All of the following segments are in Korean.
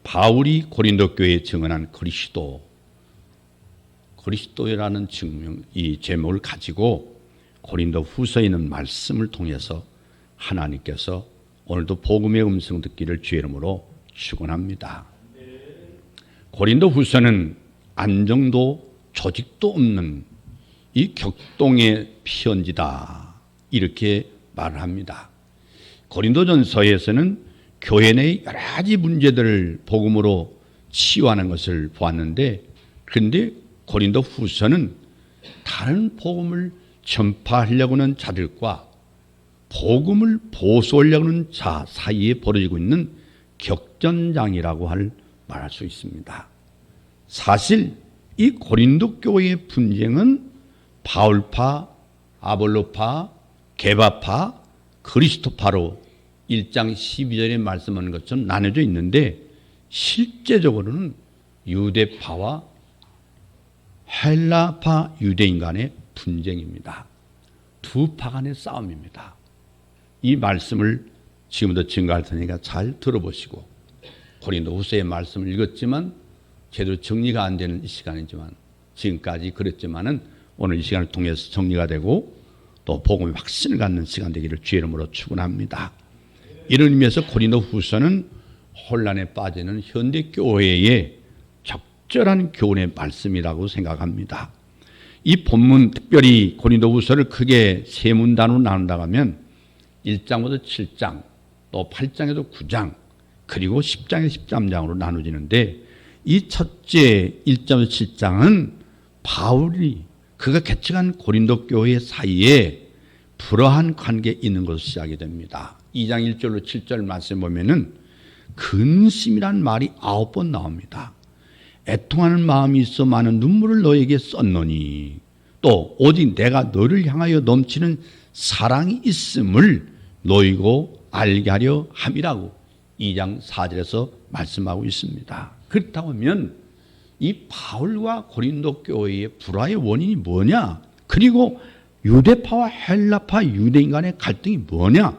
바울이 고린도 교회에 증언한 그리스도라는 이 제목을 가지고 고린도 후서에 있는 말씀을 통해서 하나님께서 오늘도 복음의 음성 듣기를 주의 이름으로 축원합니다. 고린도 후서는 안정도 조직도 없는 이 격동의 편지다, 이렇게 말을 합니다. 고린도전서에서는 교회 내의 여러 가지 문제들을 복음으로 치유하는 것을 보았는데, 그런데 고린도 후서는 다른 복음을 전파하려고 하는 자들과 복음을 보수하려고 하는 자 사이에 벌어지고 있는 격전장이라고 말할 수 있습니다. 사실 이 고린도 교회의 분쟁은 바울파, 아볼로파, 게바파, 그리스도파로 1장 12절에 말씀하는 것처럼 나눠져 있는데, 실제적으로는 유대파와 헬라파 유대인 간의 분쟁입니다. 두 파 간의 싸움입니다. 이 말씀을 지금부터 증거할 테니까 잘 들어보시고, 고린도 후서의 말씀을 읽었지만 제대로 정리가 안 되는 이 시간이지만, 지금까지 그랬지만은 오늘 이 시간을 통해서 정리가 되고 또 복음의 확신을 갖는 시간 되기를 주의 이름으로 축원합니다. 이런 의미에서 고린도 후서는 혼란에 빠지는 현대 교회의 적절한 교훈의 말씀이라고 생각합니다. 이 본문, 특별히 고린도 후서를 크게 세 문단으로 나눈다고 하면 1장부터 7장, 또 8장에서 9장, 그리고 10장에서 13장으로 나눠지는데, 이 첫째 1장부터 7장은 바울이 그가 개척한 고린도 교회 사이에 불화한 관계에 있는 것으로 시작이 됩니다. 2장 1절로 7절 말씀 보면은 근심이란 말이 9번 나옵니다. 애통하는 마음이 있어 많은 눈물을 너에게 썼노니, 또 오직 내가 너를 향하여 넘치는 사랑이 있음을 너희고 알게 하려 함이라고 2장 4절에서 말씀하고 있습니다. 그렇다고 하면 이 바울과 고린도 교회의 불화의 원인이 뭐냐, 그리고 유대파와 헬라파 유대인 간의 갈등이 뭐냐,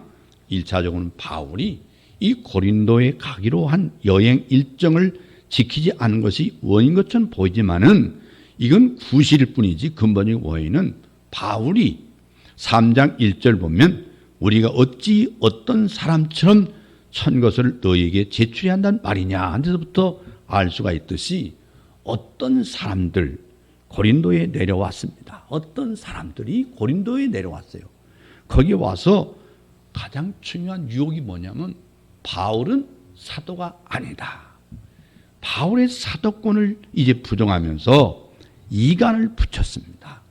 1차적으로는 바울이 이 고린도에 가기로 한 여행 일정을 지키지 않은 것이 원인 것처럼 보이지만은 이건 구실일 뿐이지 근본적인 원인은 바울이 3장 1절 보면 우리가 어찌 어떤 사람처럼 천 것을 너희에게 제출해야 한다는 말이냐 한 데서부터 알 수가 있듯이, 어떤 사람들 고린도에 내려왔습니다. 어떤 사람들이 고린도에 내려왔어요. 거기 와서 가장 중요한 유혹이 뭐냐면 바울은 사도가 아니다. 바울의 사도권을 이제 부정하면서 이간을 붙였습니다.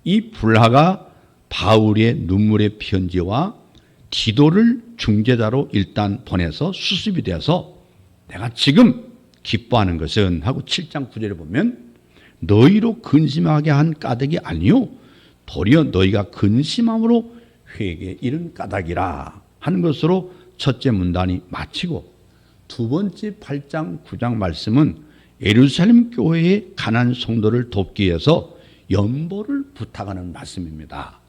이 불화가 바울의 눈물의 편지와 디도를 중재자로 일단 보내서 수습이 되어서, 내가 지금 기뻐하는 것은 하고 7장 9절에 보면 너희로 근심하게 한 까닭이 아니요 도리어 너희가 근심함으로 회개에 이른 까닭이라 하는 것으로 첫째 문단이 마치고, 두 번째 8장 9장 말씀은 예루살렘 교회의 가난한 성도를 돕기 위해서 연보를 부탁하는 말씀입니다.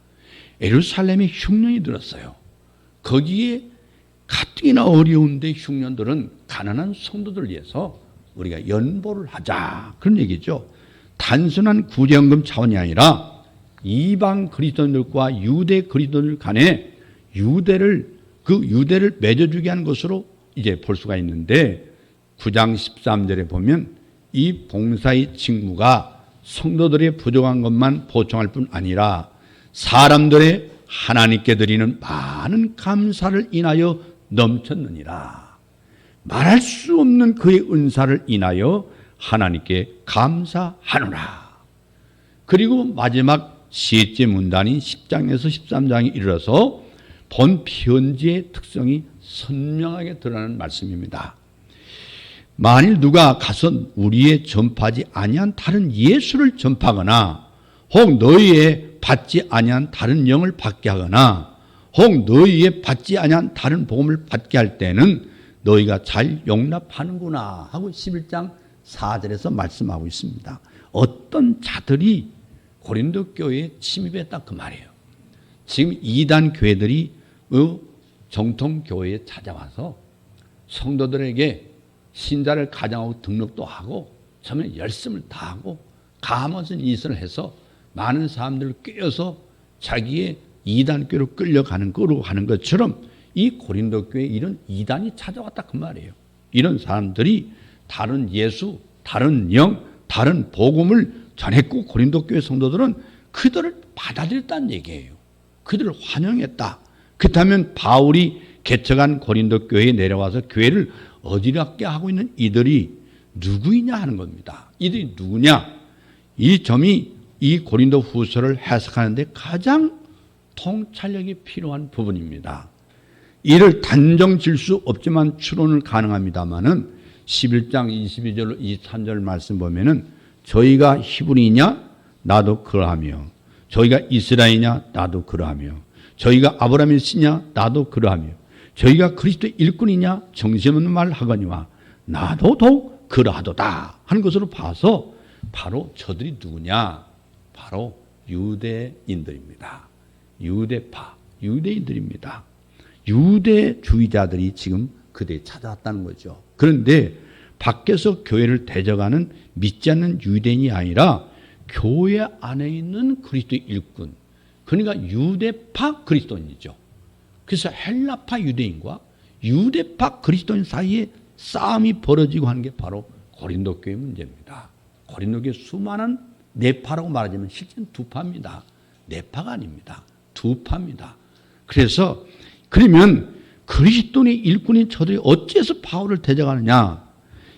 예루살렘에 흉년이 들었어요. 거기에 가뜩이나 어려운데 흉년들은 가난한 성도들을 위해서 우리가 연보를 하자, 그런 얘기죠. 단순한 구제연금 차원이 아니라 이방 그리스도인들과 유대 그리스도인들 간에 유대를 맺어주게 하는 것으로 이제 볼 수가 있는데, 9장 13절에 보면 이 봉사의 직무가 성도들의 부족한 것만 보충할 뿐 아니라 사람들의 하나님께 드리는 많은 감사를 인하여 넘쳤느니라. 말할 수 없는 그의 은사를 인하여 하나님께 감사하노라. 그리고 마지막 셋째 문단인 10장에서 13장에 이르러서 본 편지의 특성이 선명하게 드러나는 말씀입니다. 만일 누가 가서 우리의 전파하지 아니한 다른 예수를 전파하거나, 혹 너희의 받지 아니한 다른 영을 받게 하거나, 혹 너희의 받지 아니한 다른 복음을 받게 할 때는 너희가 잘 용납하는구나 하고 11장 4절에서 말씀하고 있습니다. 어떤 자들이 고린도 교회에 침입했다, 그 말이에요. 지금 이단 교회들이 정통 교회에 찾아와서 성도들에게 신자를 가장하고 등록도 하고 처음에 열심을 다하고 가만한 짓을 해서 많은 사람들을 꿰어서 자기의 이단교로 끌려가는 거로 하는 것처럼 이 고린도 교회에 이런 이단이 찾아왔다 그 말이에요. 이런 사람들이 다른 예수, 다른 영, 다른 복음을 전했고 고린도 교회 성도들은 그들을 받아들였다는 얘기예요. 그들을 환영했다. 그렇다면 바울이 개척한 고린도 교회에 내려와서 교회를 어지럽게 하고 있는 이들이 누구이냐 하는 겁니다. 이들이 누구냐? 이 점이 이 고린도 후서를 해석하는데 가장 통찰력이 필요한 부분입니다. 이를 단정 질 수 없지만 추론을 가능합니다만은 11장 22절 23절 말씀 보면은 저희가 히브리냐 나도 그러하며 저희가 이스라엘이냐 나도 그러하며 저희가 아브라함의 씨냐 나도 그러하며 저희가 그리스도의 일꾼이냐 정신없는 말 하거니와 나도 더욱 그러하도다 하는 것으로 봐서 바로 저들이 누구냐? 바로 유대인들입니다. 유대파, 유대인들입니다. 유대주의자들이 지금 그대에 찾아왔다는 거죠. 그런데 밖에서 교회를 대적하는 믿지 않는 유대인이 아니라 교회 안에 있는 그리스도의 일꾼, 그러니까 유대파 그리스도인이죠. 그래서 헬라파 유대인과 유대파 그리스도인 사이에 싸움이 벌어지고 하는 게 바로 고린도 교회 문제입니다. 고린도 교회 수많은 네파라고 말하자면 실제는 두 파입니다. 네파가 아닙니다. 두 파입니다. 그래서 그러면 그리스도인의 일꾼인 저들이 어째서 바울을 대적하느냐?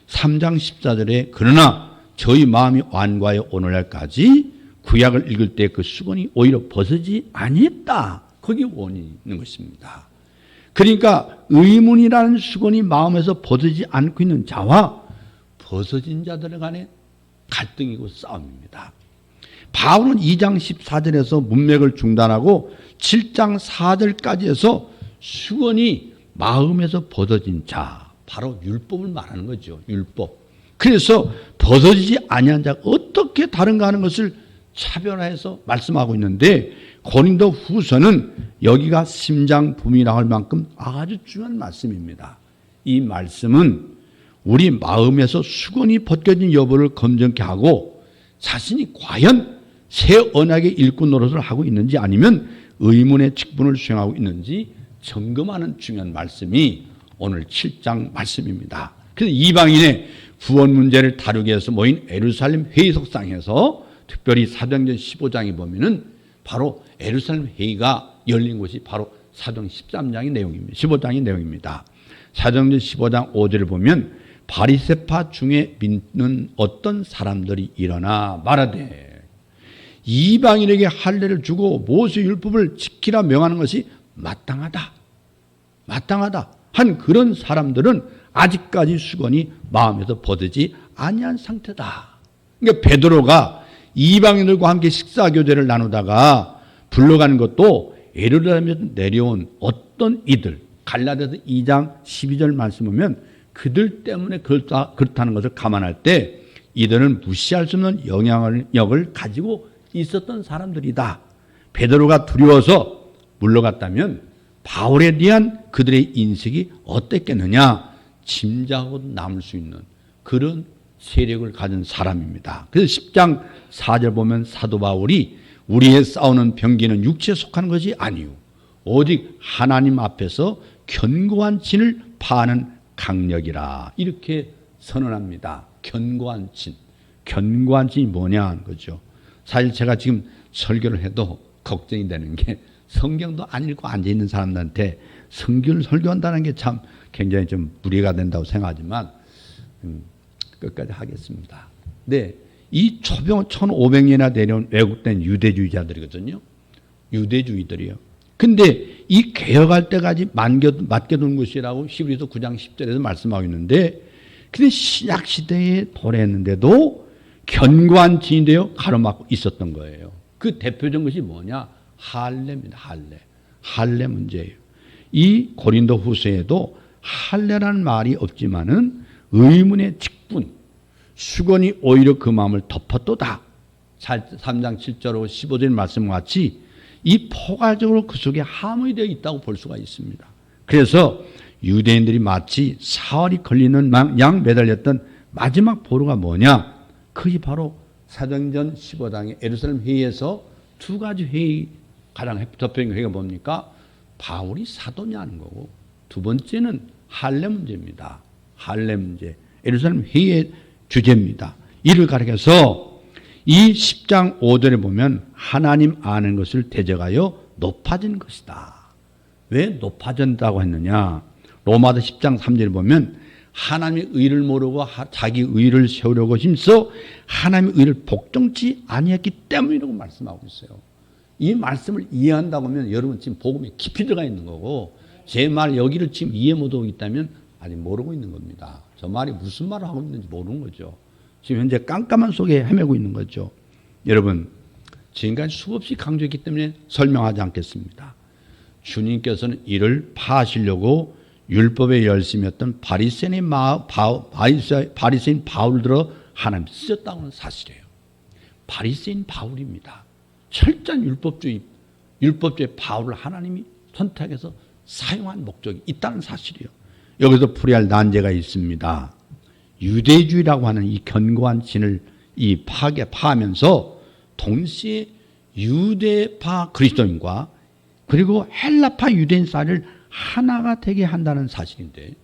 3장 14절에 그러나 저희 마음이 완고하여 오늘날까지 구약을 읽을 때 그 수건이 오히려 벗어지지 아니했다. 거기 원인이 있는 것입니다. 그러니까 의문이라는 수건이 마음에서 벗어지지 않고 있는 자와 벗어진 자들 간의 갈등이고 싸움입니다. 바울은 2장 14절에서 문맥을 중단하고 7장 4절까지 해서 수건이 마음에서 벗어진 자, 바로 율법을 말하는 거죠. 율법. 그래서 벗어지지 아니한 자가 어떻게 다른가 하는 것을 차별화해서 말씀하고 있는데 고린도 후서는 여기가 심장부미라고 할 만큼 아주 중요한 말씀입니다. 이 말씀은 우리 마음에서 수건이 벗겨진 여부를 검증케 하고 자신이 과연 새 언약의 일꾼 노릇을 하고 있는지 아니면 의문의 직분을 수행하고 있는지 점검하는 중요한 말씀이 오늘 7장 말씀입니다. 그래서 이방인의 구원 문제를 다루기 위해서 모인 예루살렘 회의석상에서 특별히 사도행전 15장에 보면은 바로 예루살렘 회의가 열린 곳이 바로 사도행 13장의 내용입니다. 15장의 내용입니다. 사도행전 15장 5절을 보면 바리새파 중에 믿는 어떤 사람들이 일어나 말하되 이방인에게 할례를 주고 모세 율법을 지키라 명하는 것이 마땅하다. 마땅하다. 한 그런 사람들은 아직까지 수건이 마음에서 벗어지 아니한 상태다. 그러니까 베드로가 이방인들과 함께 식사 교제를 나누다가 불러가는 것도 예루살렘에서 내려온 어떤 이들, 갈라디아서 2장 12절 말씀 보면 그들 때문에 그렇다는 것을 감안할 때 이들은 무시할 수 없는 영향력을 가지고 있었던 사람들이다. 베드로가 두려워서 물러갔다면 바울에 대한 그들의 인식이 어땠겠느냐? 짐작하고 남을 수 있는 그런 세력을 가진 사람입니다. 그래서 10장 4절 보면 사도 바울이 우리의 싸우는 병기는 육체에 속하는 것이 아니요 오직 하나님 앞에서 견고한 진을 파하는 강력이라 이렇게 선언합니다. 견고한 진. 견고한 진이 뭐냐 하는 거죠. 사실 제가 지금 설교를 해도 걱정이 되는 게 성경도 안 읽고 앉아있는 사람들한테 성경을 설교한다는 게 참 굉장히 좀 무리가 된다고 생각하지만 끝까지 하겠습니다. 네, 이 초병 1500년이나 내려온 왜곡된 유대주의자들이거든요. 유대주의들이요. 근데 이 개혁할 때까지 맡겨둔 것이라고 히브리서 9장 10절에서 말씀하고 있는데 근데 신약 시대에 도래했는데도 견고한 진이 되어 가로막고 있었던 거예요. 그 대표적인 것이 뭐냐? 할례입니다. 할례 문제예요. 이 고린도 후서에도 할례라는 말이 없지만은 의문의 직분, 수건이 오히려 그 마음을 덮었도다. 3장 7절로 15절 말씀과 같이 이 포괄적으로 그 속에 함의되어 있다고 볼 수가 있습니다. 그래서 유대인들이 마치 사활이 걸리는 양 매달렸던 마지막 보루가 뭐냐? 그게 바로 사도행전 15장의 예루살렘 회의에서 두 가지 회의, 가장 대표적인 회의가 뭡니까? 바울이 사도냐는 거고, 두 번째는 할례 문제입니다. 할례 문제. 예루살렘 회의의 주제입니다. 이를 가리켜서 이 10장 5절에 보면 하나님 아는 것을 대적하여 높아진 것이다. 왜 높아진다고 했느냐? 로마서 10장 3절에 보면 하나님의 의를 모르고 자기 의를 세우려고 힘써 하나님의 의를 복종치 아니했기 때문이라고 말씀하고 있어요. 이 말씀을 이해한다고 하면 여러분 지금 복음에 깊이 들어가 있는 거고, 제 말 여기를 지금 이해 못하고 있다면 아직 모르고 있는 겁니다. 저 말이 무슨 말을 하고 있는지 모르는 거죠. 지금 현재 깜깜한 속에 헤매고 있는 거죠. 여러분, 지금까지 수없이 강조했기 때문에 설명하지 않겠습니다. 주님께서는 이를 파하시려고 율법에 열심히 했던 바리새인 바울을 들어 하나님 쓰셨다고 하는 사실이에요. 바리새인 바울입니다. 철저한 율법주의 바울을 하나님이 선택해서 사용한 목적이 있다는 사실이에요. 여기서 풀이할 난제가 있습니다. 유대주의라고 하는 이 견고한 진을 파하면서 동시에 유대파 그리스도인과 그리고 헬라파 유대인 사이를 하나가 되게 한다는 사실인데,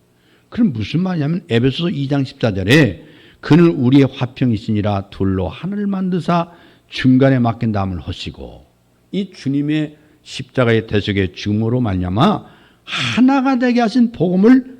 그럼 무슨 말이냐면 에베소서 2장 14절에 그는 우리의 화평이시니라 둘로 하늘을 만드사 중간에 맡긴 다음을 하시고, 이 주님의 십자가의 대속의 죽음으로 말미암아 하나가 되게 하신 복음을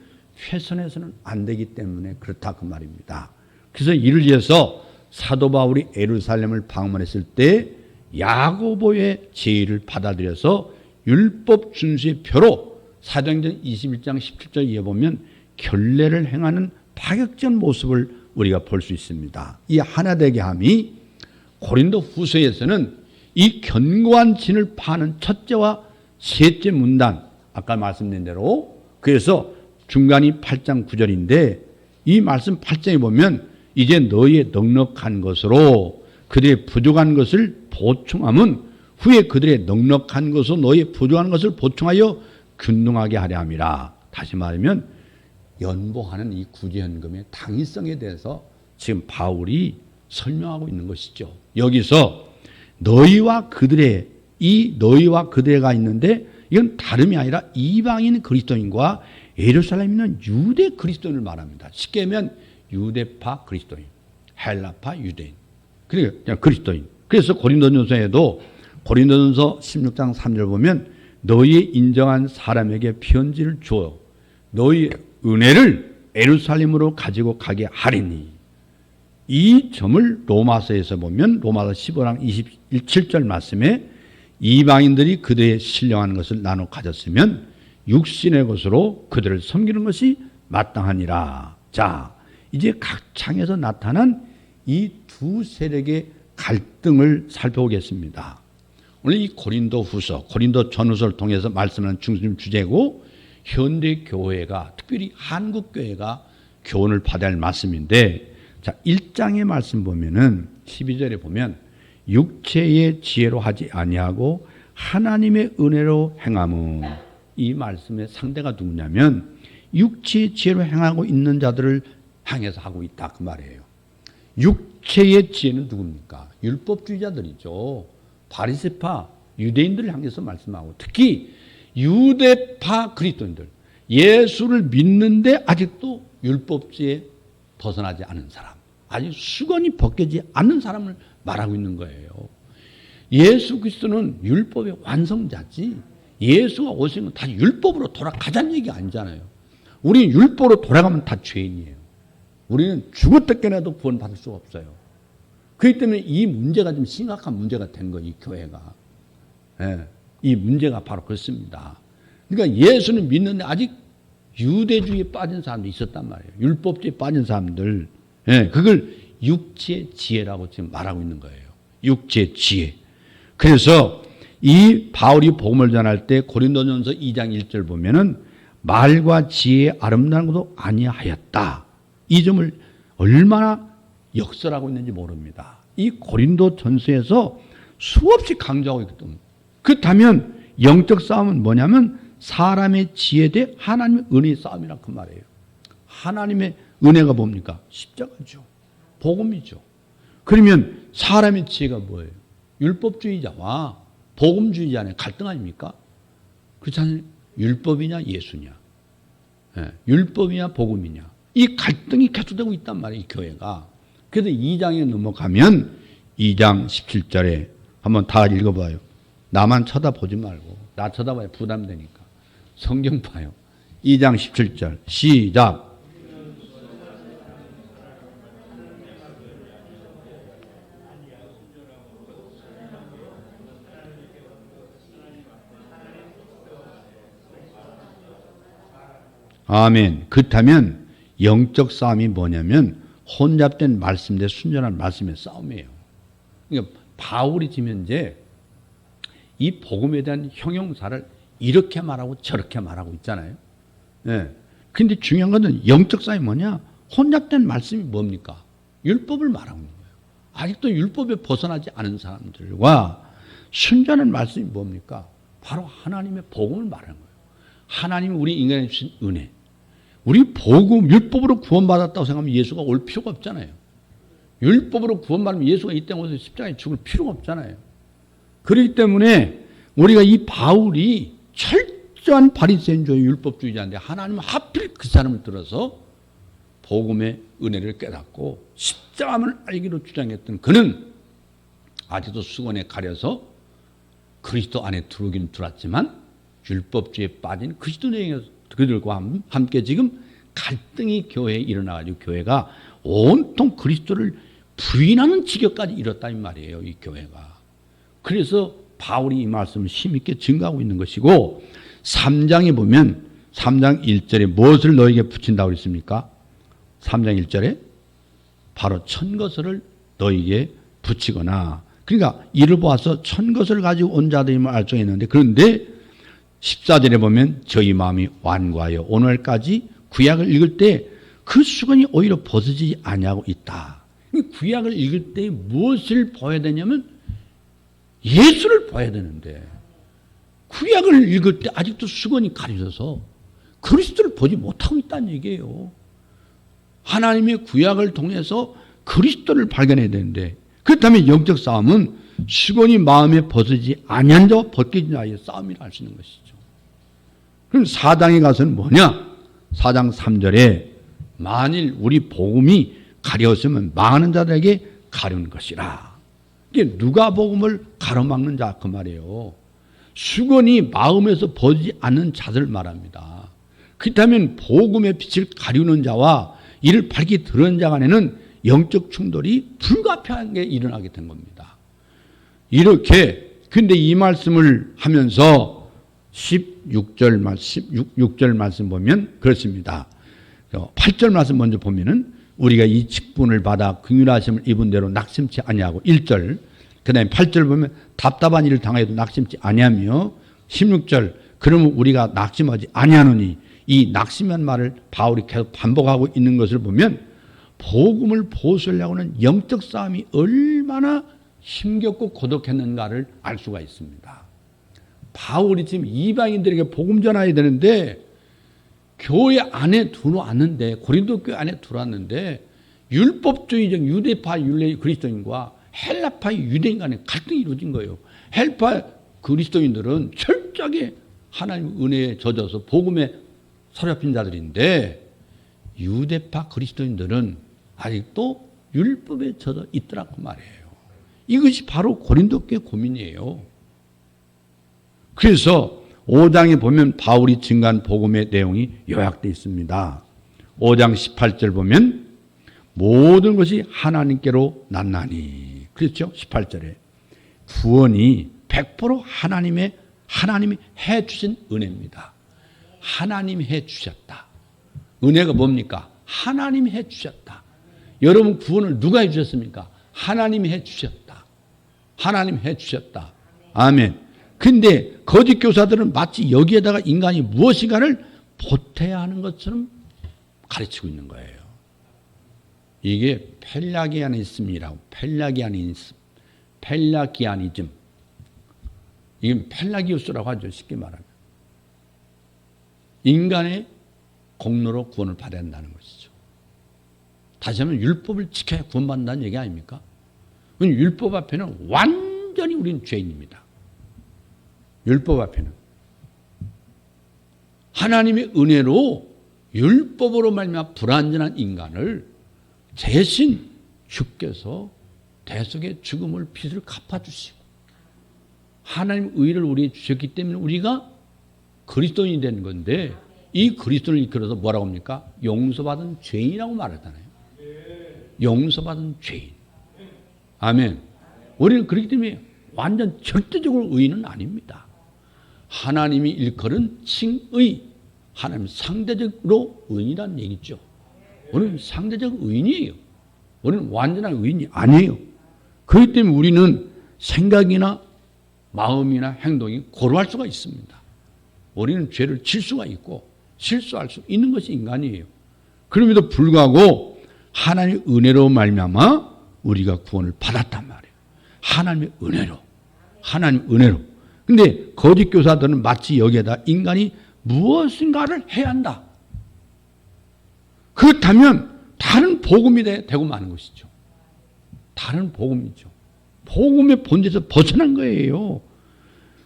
훼손해서는 안 되기 때문에 그렇다 그 말입니다. 그래서 이를 위해서 사도 바울이 예루살렘을 방문했을 때 야고보의 제의를 받아들여서 율법 준수의 표로 사도행전 21장 17절에 보면 결례를 행하는 파격적인 모습을 우리가 볼 수 있습니다. 이 하나되게 함이 고린도 후서에서는 이 견고한 진을 파는 첫째와 셋째 문단, 아까 말씀드린 대로, 그래서 중간이 8장 9절인데 이 말씀 8장에 보면 이제 너희의 넉넉한 것으로 그들의 부족한 것을 보충함은 후에 그들의 넉넉한 것으로 너희의 부족한 것을 보충하여 균등하게 하려 함이라. 다시 말하면 연보하는 이 구제연금의 당위성에 대해서 지금 바울이 설명하고 있는 것이죠. 여기서 너희와 그들에가 있는데 이건 다름이 아니라 이방인 그리스도인과 예루살렘에 있는 유대 그리스도인을 말합니다. 쉽게 하면 유대파 그리스도인, 헬라파 유대인, 그리고 그냥 그리스도인. 그래서 고린도전서에도 고린도전서 16장 3절 보면 너희 인정한 사람에게 편지를 주어 너희 은혜를 예루살렘으로 가지고 가게 하리니, 이 점을 로마서에서 보면 로마서 15장 27절 말씀에 이방인들이 그들의 신령한 것을 나눠 가졌으면 육신의 것으로 그들을 섬기는 것이 마땅하니라. 자, 이제 각 장에서 나타난 이 두 세력의 갈등을 살펴보겠습니다. 오늘 이 고린도 후서, 고린도 전후서를 통해서 말씀하는 중심 주제고, 현대 교회가, 특별히 한국 교회가 교훈을 받아야 할 말씀인데, 자, 1장의 말씀 보면은 12절에 보면 육체의 지혜로 하지 아니하고 하나님의 은혜로 행함은, 이 말씀의 상대가 누구냐면 육체의 지혜로 행하고 있는 자들을 향해서 하고 있다 그 말이에요. 육체의 지혜는 누굽니까? 율법주의자들이죠. 바리새파 유대인들을 향해서 말씀하고, 특히 유대파 그리스도인들, 예수를 믿는데 아직도 율법주의에 벗어나지 않은 사람, 아직 수건이 벗겨지지 않는 사람을 말하고 있는 거예요. 예수 그리스도는 율법의 완성자지, 예수가 오신 건 다시 율법으로 돌아가자는 얘기 아니잖아요. 우리는 율법으로 돌아가면 다 죄인이에요. 우리는 죽었다 깨어나도 구원받을 수가 없어요. 그렇기 때문에 이 문제가 좀 심각한 문제가 된 거예요, 이 교회가. 예, 이 문제가 바로 그렇습니다. 그러니까 예수는 믿는데 아직 유대주의에 빠진 사람도 있었단 말이에요. 율법주의에 빠진 사람들. 예, 그걸 육체의 지혜라고 지금 말하고 있는 거예요. 육체의 지혜. 그래서 이 바울이 복음을 전할 때 고린도전서 2장 1절 보면은 말과 지혜의 아름다운 것도 아니하였다. 이 점을 얼마나 역설하고 있는지 모릅니다. 이 고린도 전서에서 수없이 강조하고 있거든요. 그렇다면 영적 싸움은 뭐냐면 사람의 지혜 대 하나님의 은혜의 싸움이라 그 말이에요. 하나님의 은혜가 뭡니까? 십자가죠. 복음이죠. 그러면 사람의 지혜가 뭐예요? 율법주의자와 복음주의자의 갈등 아닙니까? 그렇지 않아요? 율법이냐 예수냐, 율법이냐 복음이냐, 이 갈등이 계속되고 있단 말이에요, 이 교회가. 그래서 2장에 넘어가면 2장 17절에 한번 다 읽어봐요. 나만 쳐다보지 말고, 나 쳐다봐야 부담되니까 성경 봐요. 2장 17절 시작. 아멘. 그렇다면 영적 싸움이 뭐냐면 혼잡된 말씀 대 순전한 말씀의 싸움이에요. 그러니까 바울이 지금 현재 이 복음에 대한 형용사를 이렇게 말하고 저렇게 말하고 있잖아요. 예. 근데 중요한 것은 영적 싸움이 뭐냐? 혼잡된 말씀이 뭡니까? 율법을 말하는 거예요. 아직도 율법에 벗어나지 않은 사람들과 순전한 말씀이 뭡니까? 바로 하나님의 복음을 말하는 거예요. 하나님이 우리 인간에 주신 은혜. 우리 복음, 율법으로 구원받았다고 생각하면 예수가 올 필요가 없잖아요. 율법으로 구원받으면 예수가 이 땅에 오셔서 십자가에 죽을 필요가 없잖아요. 그렇기 때문에 우리가 이 바울이 철저한 바리새인주의 율법주의자인데 하나님은 하필 그 사람을 들어서 복음의 은혜를 깨닫고 십자가를 알기로 주장했던 그는 아직도 수건에 가려서 그리스도 안에 들어오긴 들어왔지만 율법주의에 빠진 그리스도인들과 함께 지금 갈등이 교회에 일어나가지고 교회가 온통 그리스도를 부인하는 지경까지 이뤘다는 말이에요, 이 교회가. 그래서 바울이 이 말씀을 힘있게 증거하고 있는 것이고 3장에 보면 3장 1절에 무엇을 너에게 붙인다고 그랬습니까? 3장 1절에 바로 천것을 너에게 붙이거나, 그러니까 이를 보아서 천것을 가지고 온 자들임을 알 수 있는데, 그런데 14절에 보면 저희 마음이 완고하여 오늘까지 구약을 읽을 때 그 수건이 오히려 벗어지지 아니하고 있다. 구약을 읽을 때 무엇을 봐야 되냐면 예수를 봐야 되는데 구약을 읽을 때 아직도 수건이 가려져서 그리스도를 보지 못하고 있다는 얘기예요. 하나님의 구약을 통해서 그리스도를 발견해야 되는데, 그렇다면 영적 싸움은 수건이 마음에 벗어지지 아니한 자와 벗겨진 자의 싸움이라 할 수 있는 것이죠. 그럼 4장에 가서는 뭐냐? 4장 3절에 만일 우리 복음이 가려웠으면 망하는 자들에게 가려운 것이라. 이게 누가 복음을 가로막는 자 그 말이에요. 수건이 마음에서 벗지 않는 자들 말합니다. 그렇다면 복음의 빛을 가리우는 자와 이를 밝히 드러낸 자 간에는 영적 충돌이 불가피하게 일어나게 된 겁니다. 이렇게, 근데 이 말씀을 하면서 16절 말씀 보면 그렇습니다. 8절 말씀 먼저 보면은 우리가 이 직분을 받아 긍휼하심을 입은 대로 낙심치 아니하고 1절, 그 다음에 8절 보면 답답한 일을 당해도 낙심치 아니하며 16절 그러면 우리가 낙심하지 아니하노니, 이 낙심한 말을 바울이 계속 반복하고 있는 것을 보면 복음을 보수하려고 하는 영적 싸움이 얼마나 힘겹고 고독했는가를 알 수가 있습니다. 바울이 지금 이방인들에게 복음 전해야 되는데 교회 안에 들어왔는데, 고린도 교회 안에 들어왔는데 율법주의적 유대파 그리스도인과 헬라파 유대인 간의 갈등이 이루어진 거예요. 헬파 그리스도인들은 철저하게 하나님 은혜에 젖어서 복음에 사로잡힌 자들인데 유대파 그리스도인들은 아직도 율법에 젖어 있더라고 말이에요. 이것이 바로 고린도 교회 고민이에요. 그래서 5장에 보면 바울이 증거한 복음의 내용이 요약되어 있습니다. 5장 18절 보면 모든 것이 하나님께로 났나니, 그렇죠? 18절에 구원이 100% 하나님이 해주신 은혜입니다. 하나님이 해주셨다. 은혜가 뭡니까? 하나님이 해주셨다. 여러분 구원을 누가 해주셨습니까? 하나님이 해주셨다. 하나님이 해주셨다. 아멘. 근데 거짓 교사들은 마치 여기에다가 인간이 무엇인가를 보태야 하는 것처럼 가르치고 있는 거예요. 이게 펠라기아니즘이라고, 펠라기아니즘. 이게 펠라기우스라고 하죠, 쉽게 말하면. 인간의 공로로 구원을 받아야 한다는 것이죠. 다시 한번 율법을 지켜야 구원받는다는 얘기 아닙니까? 율법 앞에는 완전히 우리는 죄인입니다. 율법 앞에는. 하나님의 은혜로 율법으로 말미암아 불완전한 인간을 대신 주께서 대속의 죽음을 빚을 갚아주시고 하나님 의를 우리에게 주셨기 때문에 우리가 그리스도인이 되는 건데 이 그리스도를 이끌어서 뭐라고 합니까? 용서받은 죄인이라고 말하잖아요. 용서받은 죄인. 아멘. 우리는 그렇기 때문에 완전 절대적으로 의인은 아닙니다. 하나님이 일컬은 칭의, 하나님 상대적으로 의인이라는 얘기죠. 우리는 상대적 의인이에요. 우리는 완전한 의인이 아니에요. 그렇기 때문에 우리는 생각이나 마음이나 행동이 고루할 수가 있습니다. 우리는 죄를 질 수가 있고 실수할 수 있는 것이 인간이에요. 그럼에도 불구하고 하나님의 은혜로 말미암아 우리가 구원을 받았단 말이에요. 하나님의 은혜로. 하나님의 은혜로. 근데 거짓 교사들은 마치 여기에다 인간이 무엇인가를 해야 한다. 그렇다면 다른 복음이 되고 마는 것이죠. 다른 복음이죠. 복음의 본질에서 벗어난 거예요.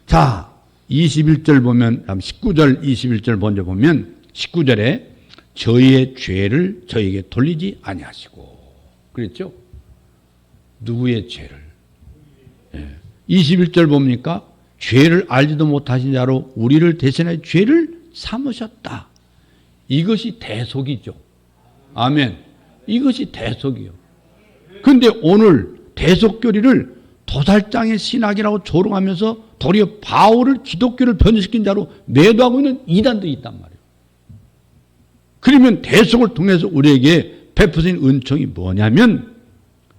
자, 21절 보면 19절 21절 먼저 보면 19절에 저희의 죄를 저에게 돌리지 아니하시고 그랬죠? 누구의 죄를? 21절 봅니까? 죄를 알지도 못하신 자로 우리를 대신하여 죄를 삼으셨다. 이것이 대속이죠. 아멘. 이것이 대속이요. 그런데 오늘 대속교리를 도살장의 신학이라고 조롱하면서 도리어 바울을 기독교를 변질시킨 자로 매도하고 있는 이단도 있단 말이에요. 그러면 대속을 통해서 우리에게 베푸신 은총이 뭐냐면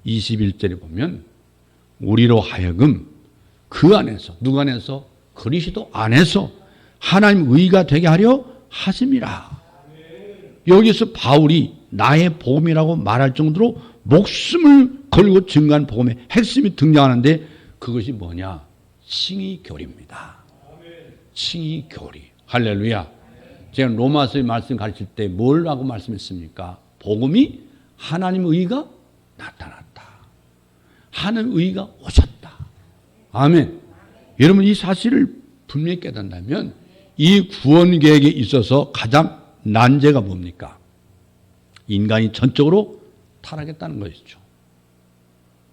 21절에 보면 우리로 하여금 그 안에서 누구 안에서? 그리스도 안에서 하나님 의가 되게 하려 하심이라. 여기서 바울이 나의 복음이라고 말할 정도로 목숨을 걸고 증거한 복음의 핵심이 등장하는데 그것이 뭐냐? 칭의교리입니다. 칭의교리. 할렐루야. 제가 로마서의 말씀 가르칠 때 뭘 하고 말씀했습니까? 복음이 하나님의 의가 나타났다. 하나님의 의가 오셨다. 아멘. 여러분 이 사실을 분명히 깨닫는다면 이 구원 계획에 있어서 가장 난제가 뭡니까? 인간이 전적으로 타락했다는 것이죠.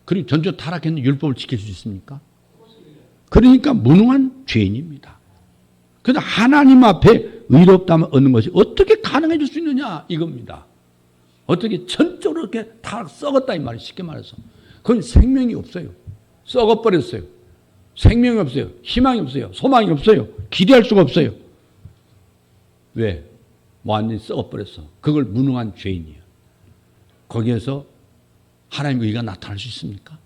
그리고 전적으로 타락했는데 율법을 지킬 수 있습니까? 그러니까 무능한 죄인입니다. 그래서 하나님 앞에 의롭다면 얻는 것이 어떻게 가능해질 수 있느냐 이겁니다. 어떻게 전적으로 이렇게 타락 썩었다 이 말이 쉽게 말해서 그건 생명이 없어요. 썩어버렸어요. 생명이 없어요. 희망이 없어요. 소망이 없어요. 기대할 수가 없어요. 왜? 완전히 썩어버렸어. 그걸 무능한 죄인이에요. 거기에서 하나님의 의가 나타날 수 있습니까?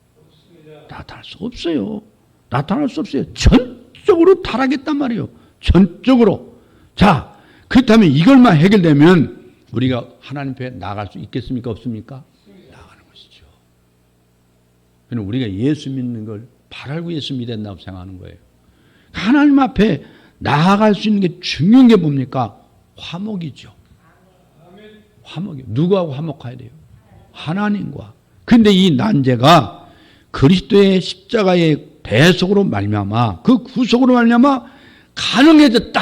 나타날 수 없어요. 나타날 수 없어요. 전적으로 타락했단 말이에요. 전적으로. 자, 그렇다면 이걸만 해결되면 우리가 하나님 앞에 나아갈 수 있겠습니까? 없습니까? 나아가는 것이죠. 그럼 우리가 예수 믿는 걸 바라고 예수 믿어야 된다고 생각하는 거예요. 하나님 앞에 나아갈 수 있는 게 중요한 게 뭡니까? 화목이죠. 화목이요. 누구하고 화목해야 돼요? 하나님과. 그런데 이 난제가 그리스도의 십자가의 대속으로 말미암아 그 구속으로 말미암아 가능해졌다.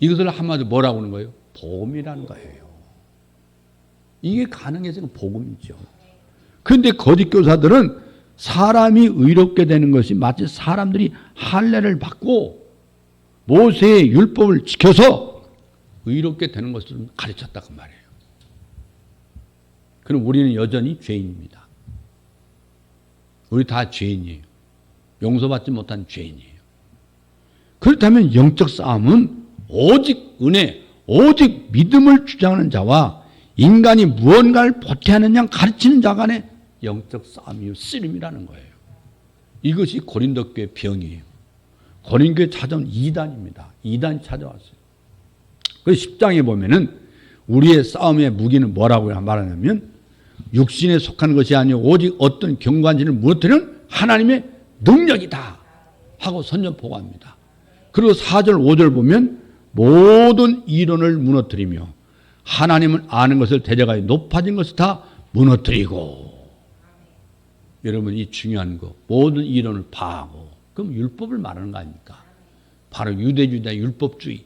이것을 한마디로 뭐라고 하는 거예요? 복음이라는 거예요. 이게 가능해지는 복음이죠. 그런데 거짓 교사들은 사람이 의롭게 되는 것이 마치 사람들이 할례를 받고 모세의 율법을 지켜서 의롭게 되는 것을 가르쳤다고 말이에요. 그럼 우리는 여전히 죄인입니다. 우리 다 죄인이에요. 용서받지 못한 죄인이에요. 그렇다면 영적 싸움은 오직 은혜, 오직 믿음을 주장하는 자와 인간이 무언가를 보태하는 양 가르치는 자 간의 영적 싸움이요, 씨름이라는 거예요. 이것이 고린도 교회 병이에요. 고린교에 찾아온 이단입니다. 이단이 찾아왔어요. 그 10장에 보면은 우리의 싸움의 무기는 뭐라고 말하냐면 육신에 속한 것이 아니요 오직 어떤 경관진을 무너뜨리는 하나님의 능력이다 하고 선전포고합니다. 그리고 4절 5절 보면 모든 이론을 무너뜨리며 하나님을 아는 것을 대적하여 높아진 것을 다 무너뜨리고. 여러분, 이 중요한 거, 모든 이론을 파하고. 그럼 율법을 말하는 거 아닙니까? 바로 유대주의자 율법주의.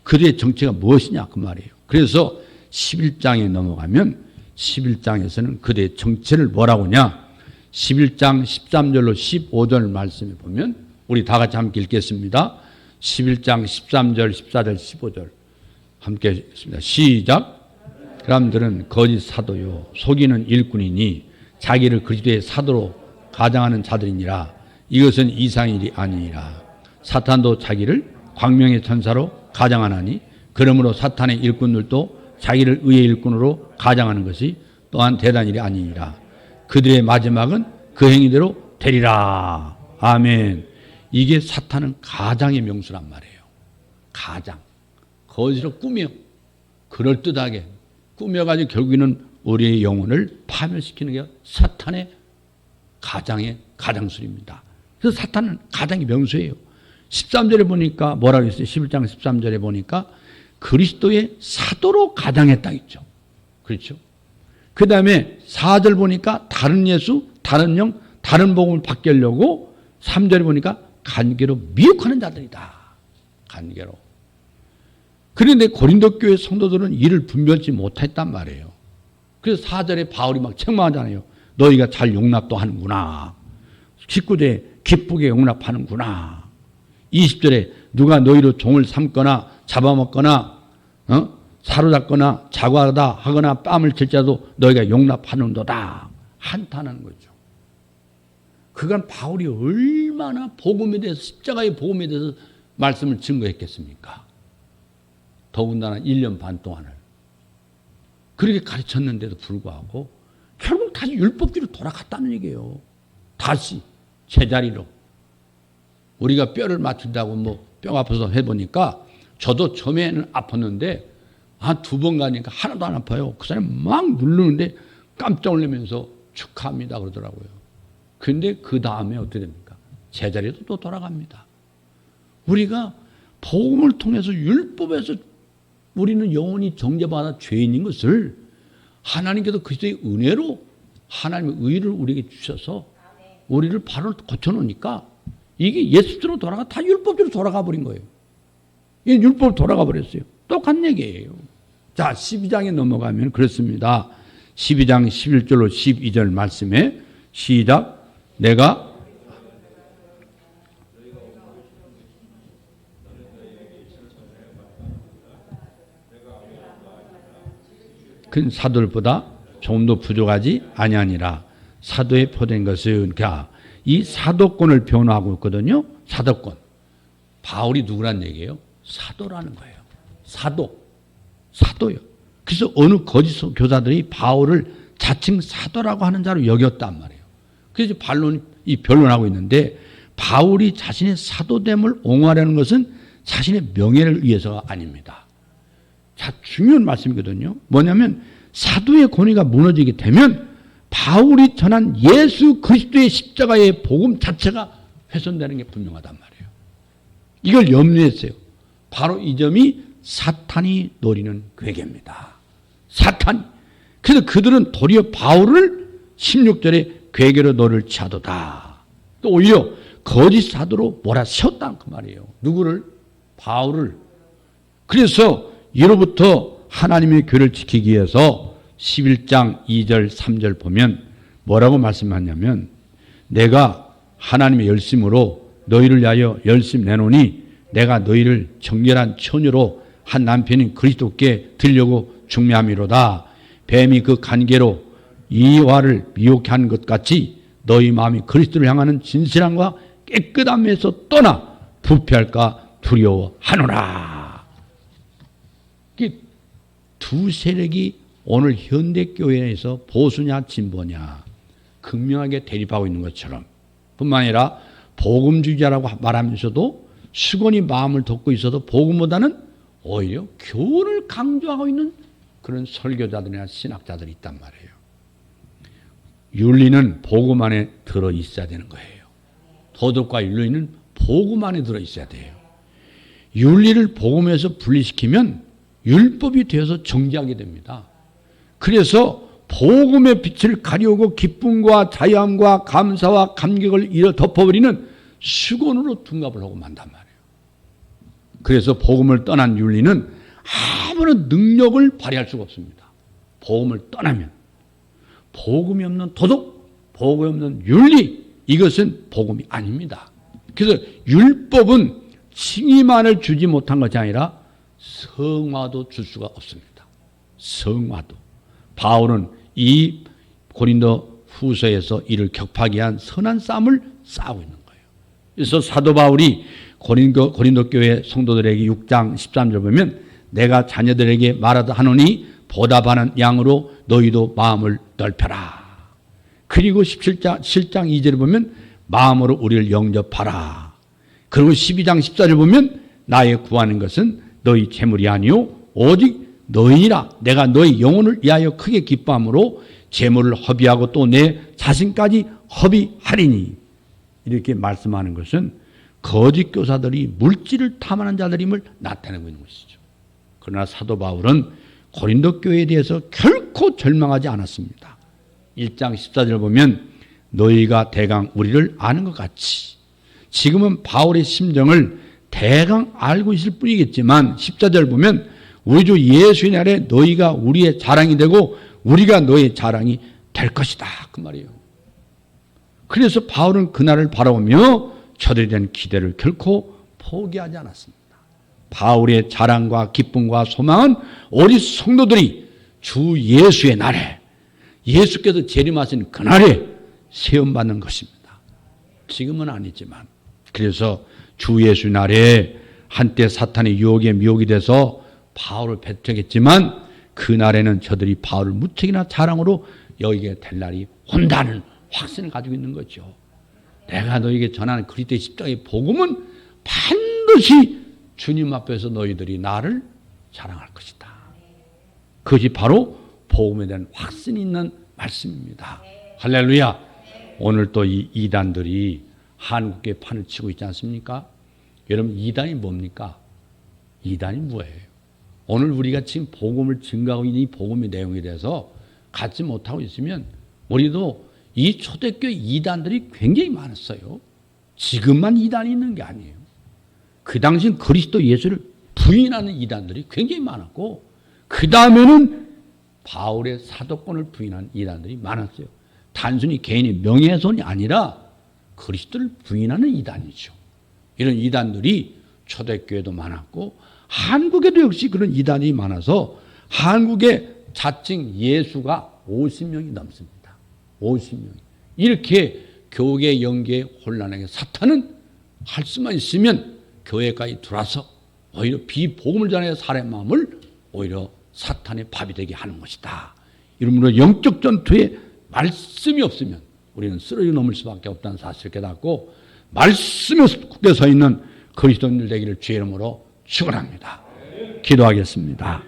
그들의 정체가 무엇이냐 그 말이에요. 그래서 11장에 넘어가면 11장에서는 그들의 정체를 뭐라고 하냐. 11장 13절로 15절 말씀에 보면 우리 다 같이 함께 읽겠습니다. 11장 13절, 14절, 15절 함께 읽겠습니다. 시작. 사람들은 거짓 사도요 속이는 일꾼이니 자기를 그리스도의 사도로 가장하는 자들이니라. 이것은 이상한 일이 아니니라. 사탄도 자기를 광명의 천사로 가장하나니 그러므로 사탄의 일꾼들도 자기를 의의 일꾼으로 가장하는 것이 또한 대단한 일이 아니니라. 그들의 마지막은 그 행위대로 되리라. 아멘. 이게 사탄은 가장의 명수란 말이에요. 가장. 거짓으로 꾸며 그럴듯하게 꾸며가지고 결국에는 우리의 영혼을 파멸시키는 게 사탄의 가장의 가장술입니다. 그래서 사탄은 가장의 명수예요. 13절에 보니까 뭐라고 했어요? 11장 13절에 보니까 그리스도의 사도로 가장했다 했죠. 그렇죠? 그 다음에 4절 보니까 다른 예수, 다른 영, 다른 복음을 받게 하려고 3절에 보니까 간계로 미혹하는 자들이다. 간계로. 그런데 고린도 교회 성도들은 이를 분별치 못했단 말이에요. 그래서 4절에 바울이 막 책망하잖아요. 너희가 잘 용납도 하는구나. 19절에 기쁘게 용납하는구나. 20절에 누가 너희로 종을 삼거나 잡아먹거나 사로잡거나 자과하다 하거나 뺨을 칠자도 너희가 용납하는도다. 한탄하는 거죠. 그건 바울이 얼마나 복음에 대해서 십자가의 복음에 대해서 말씀을 증거했겠습니까? 더군다나 1년 반 동안을 그렇게 가르쳤는데도 불구하고 결국 다시 율법주의로 돌아갔다는 얘기예요. 다시 제자리로. 우리가 뼈를 맞춘다고 뭐 뼈가 아파서 해보니까 저도 처음에는 아팠는데 한 2번 가니까 하나도 안 아파요. 그 사람이 막 누르는데 깜짝 놀라면서 축하합니다 그러더라고요. 그런데 그 다음에 어떻게 됩니까? 제자리로 또 돌아갑니다. 우리가 복음을 통해서 율법에서 우리는 영원히 정죄받아 죄인인 것을 하나님께서 그리스도의 은혜로 하나님의 의를 우리에게 주셔서 우리를 바로 고쳐놓으니까 이게 예수대로 돌아가 다 율법대로 돌아가 버린 거예요. 이 율법 돌아가 버렸어요. 똑같은 얘기예요. 자, 12장에 넘어가면 그렇습니다. 12장 11절로 12절 말씀에 시작. 내가 큰 사도들보다 조금 더 부족하지 아니하니라. 사도에 포된 것은 이 사도권을 변호하고 있거든요. 사도권. 바울이 누구란 얘기예요? 사도라는 거예요. 사도요. 그래서 어느 거짓 교사들이 바울을 자칭 사도라고 하는 자로 여겼단 말이에요. 그래서 변론하고 있는데 바울이 자신의 사도됨을 옹호하려는 것은 자신의 명예를 위해서가 아닙니다. 자, 중요한 말씀이거든요. 뭐냐면 사도의 권위가 무너지게 되면 바울이 전한 예수 그리스도의 십자가의 복음 자체가 훼손되는 게 분명하단 말이에요. 이걸 염려했어요. 바로 이 점이 사탄이 노리는 괴계입니다. 사탄. 그래서 그들은 도리어 바울을 16절에 괴계로 너를 취하도다. 또 오히려 거짓 사도로 몰아세웠다는 그 말이에요. 누구를? 바울을. 그래서 이로부터 하나님의 교를 지키기 위해서 11장 2절 3절 보면 뭐라고 말씀하냐면 내가 하나님의 열심으로 너희를 위하여 열심 내노니 내가 너희를 정결한 처녀로 한 남편인 그리스도께 드리려고 중매함이로다. 뱀이 그 간계로 이와를 미혹해 하는 것 같이 너희 마음이 그리스도를 향하는 진실함과 깨끗함에서 떠나 부패할까 두려워하노라. 두 세력이 오늘 현대교회에서 보수냐 진보냐 극명하게 대립하고 있는 것처럼 뿐만 아니라 복음주의자라고 말하면서도 수건이 마음을 덮고 있어도 복음보다는 오히려 교훈을 강조하고 있는 그런 설교자들이나 신학자들이 있단 말이에요. 윤리는 복음 안에 들어있어야 되는 거예요. 도덕과 윤리는 복음 안에 들어있어야 돼요. 윤리를 복음에서 분리시키면 율법이 되어서 정지하게 됩니다. 그래서 복음의 빛을 가려고 기쁨과 자유함과 감사와 감격을 덮어버리는 수건으로 둔갑을 하고 만단 말이에요. 그래서 복음을 떠난 윤리는 아무런 능력을 발휘할 수가 없습니다. 복음을 떠나면 복음이 없는 도덕, 복음이 없는 윤리, 이것은 복음이 아닙니다. 그래서 율법은 칭의만을 주지 못한 것이 아니라 성화도 줄 수가 없습니다. 성화도. 바울은 이 고린도 후서에서 이를 격파하게 한 선한 싸움을 싸우고 있는 거예요. 그래서 사도 바울이 고린도 교회 성도들에게 6장 13절 보면 내가 자녀들에게 말하다 하노니 보답하는 양으로 너희도 마음을 넓혀라. 그리고 17장 2절을 보면 마음으로 우리를 영접하라. 그리고 12장 14절 보면 나의 구하는 것은 너희 재물이 아니요 오직 너희라. 내가 너희 영혼을 위하여 크게 기뻐함으로 재물을 허비하고 또 내 자신까지 허비하리니. 이렇게 말씀하는 것은 거짓 교사들이 물질을 탐하는 자들임을 나타내고 있는 것이죠. 그러나 사도 바울은 고린도 교회에 대해서 결코 절망하지 않았습니다. 1장 14절 보면 너희가 대강 우리를 아는 것 같이. 지금은 바울의 심정을 대강 알고 있을 뿐이겠지만 14절 보면 우리 주 예수의 날에 너희가 우리의 자랑이 되고 우리가 너의 자랑이 될 것이다. 그 말이에요. 그래서 바울은 그날을 바라보며 저들에 대한 기대를 결코 포기하지 않았습니다. 바울의 자랑과 기쁨과 소망은 우리 성도들이 주 예수의 날에 예수께서 재림하신 그날에 세움받는 것입니다. 지금은 아니지만. 그래서 주 예수 날에 한때 사탄의 유혹에 미혹이 돼서 바울을 배척했지만 그날에는 저들이 바울을 무척이나 자랑으로 여기게 될 날이 온다는 확신을 가지고 있는 거죠. 내가 너에게 전하는 그리스도의 십자가의 복음은 반드시 주님 앞에서 너희들이 나를 자랑할 것이다. 그것이 바로 복음에 대한 확신이 있는 말씀입니다. 할렐루야. 오늘 또 이 이단들이 한국에 판을 치고 있지 않습니까? 여러분 이단이 뭡니까? 이단이 뭐예요? 오늘 우리가 지금 복음을 증거하고 있는 이 복음의 내용에 대해서 갖지 못하고 있으면 우리도 이 초대교회 이단들이 굉장히 많았어요. 지금만 이단이 있는 게 아니에요. 그 당시 그리스도 예수를 부인하는 이단들이 굉장히 많았고 그 다음에는 바울의 사도권을 부인하는 이단들이 많았어요. 단순히 개인의 명예훼손이 아니라 그리스도를 부인하는 이단이죠. 이런 이단들이 초대교회도 많았고 한국에도 역시 그런 이단이 많아서 한국의 자칭 예수가 50명이 넘습니다. 50명이. 이렇게 교계 연계 혼란하게 사탄은 할 수만 있으면 교회까지 들어와서 오히려 비복음을 전해 사람의 마음을 오히려 사탄의 밥이 되게 하는 것이다. 이러므로 영적 전투에 말씀이 없으면 우리는 쓰러져 넘을 수밖에 없다는 사실을 깨닫고 말씀에 굳게 서 있는 그리스도인들 되기를 주의 이름으로 축원합니다. 기도하겠습니다.